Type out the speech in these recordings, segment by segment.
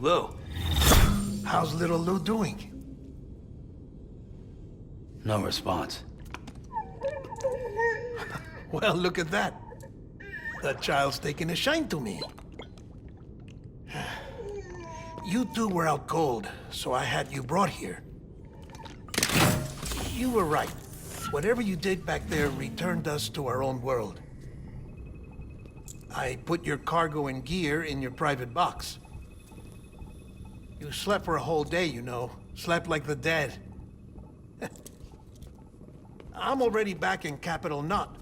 Lou. How's little Lou doing? No response. Well, look at that. The child's taking a shine to me. You two were out cold, so I had you brought here. You were right. Whatever you did back there returned us to our own world. I put your cargo and gear in your private box. You slept for a whole day, you know. Slept like the dead. I'm already back in Capital Knot.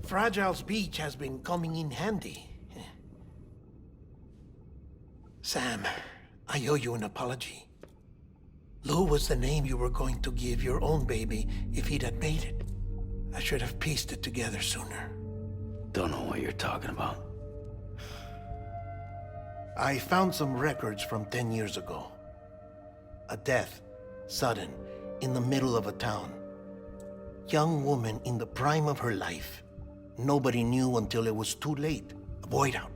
Fragile's beach has been coming in handy. Sam, I owe you an apology. Lou was the name you were going to give your own baby if he'd had made it. I should have pieced it together sooner. Don't know what you're talking about. I found some records from 10 years ago. A death, sudden, in the middle of a town. Young woman in the prime of her life. Nobody knew until it was too late. A void out.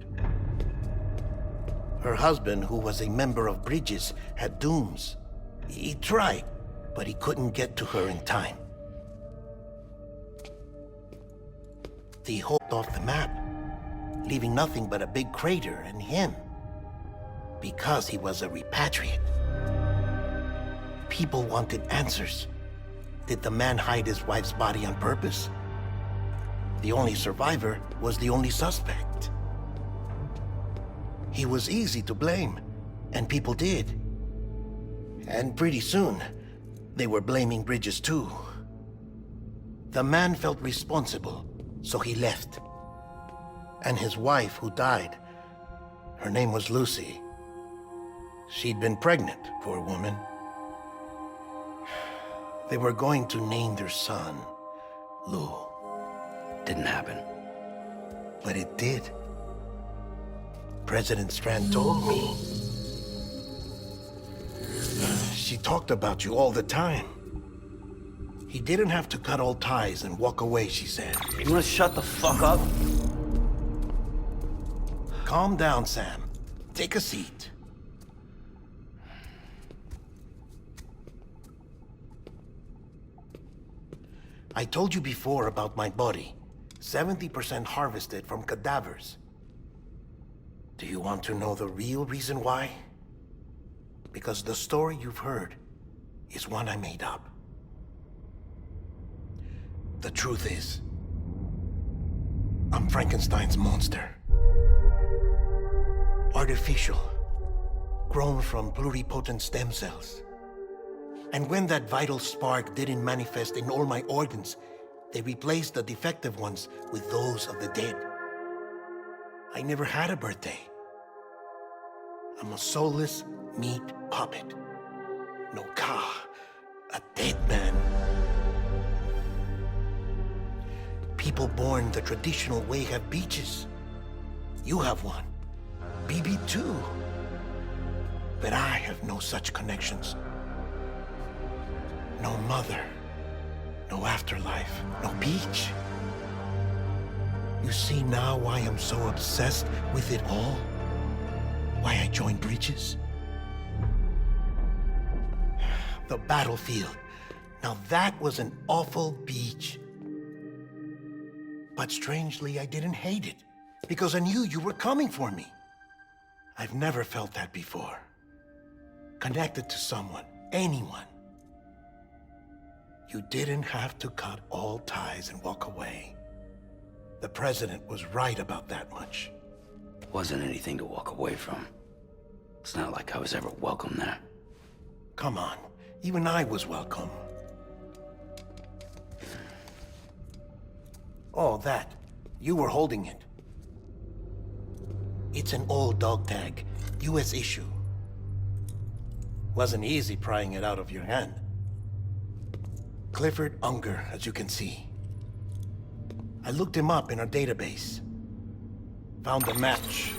Her husband, who was a member of Bridges, had dooms. He tried, but he couldn't get to her in time. They hauled off the map, leaving nothing but a big crater and him. Because he was a repatriate. People wanted answers. Did the man hide his wife's body on purpose? The only survivor was the only suspect. He was easy to blame, and people did. And pretty soon, they were blaming Bridges too. The man felt responsible, so he left. And his wife, who died, her name was Lucy. She'd been pregnant, poor woman. They were going to name their son Lou. Didn't happen. But it did. President Strand told me. She talked about you all the time. He didn't have to cut all ties and walk away, she said. You wanna shut the fuck up? Calm down, Sam. Take a seat. I told you before about my body. 70% harvested from cadavers. Do you want to know the real reason why? Because the story you've heard is one I made up. The truth is, I'm Frankenstein's monster. Artificial, grown from pluripotent stem cells. And when that vital spark didn't manifest in all my organs, they replaced the defective ones with those of the dead. I never had a birthday. I'm a soulless meat puppet. No ka, a dead man. People born the traditional way have beaches. You have one. BB too. But I have no such connections. No mother, no afterlife, no beach. You see now why I'm so obsessed with it all? Why I joined Bridges? The battlefield. Now that was an awful beach. But strangely, I didn't hate it, because I knew you were coming for me. I've never felt that before. Connected to someone, anyone. You didn't have to cut all ties and walk away. The president was right about that much. Wasn't anything to walk away from. It's not like I was ever welcome there. Come on, even I was welcome. Oh, that. You were holding it. It's an old dog tag, US issue. Wasn't easy prying it out of your hand. Clifford Unger, as you can see. I looked him up in our database. Found a match.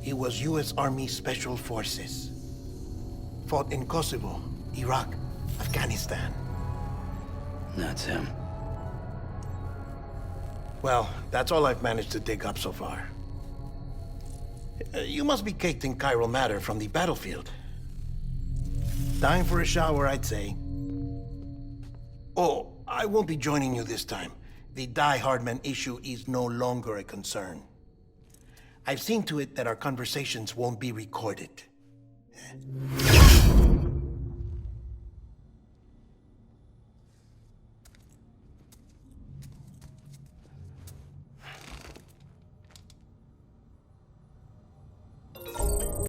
He was US Army Special Forces. Fought in Kosovo, Iraq, Afghanistan. That's him. Well, that's all I've managed to dig up so far. You must be caked in chiral matter from the battlefield. Time for a shower, I'd say. Oh, I won't be joining you this time. The Die Hardman issue is no longer a concern. I've seen to it that our conversations won't be recorded.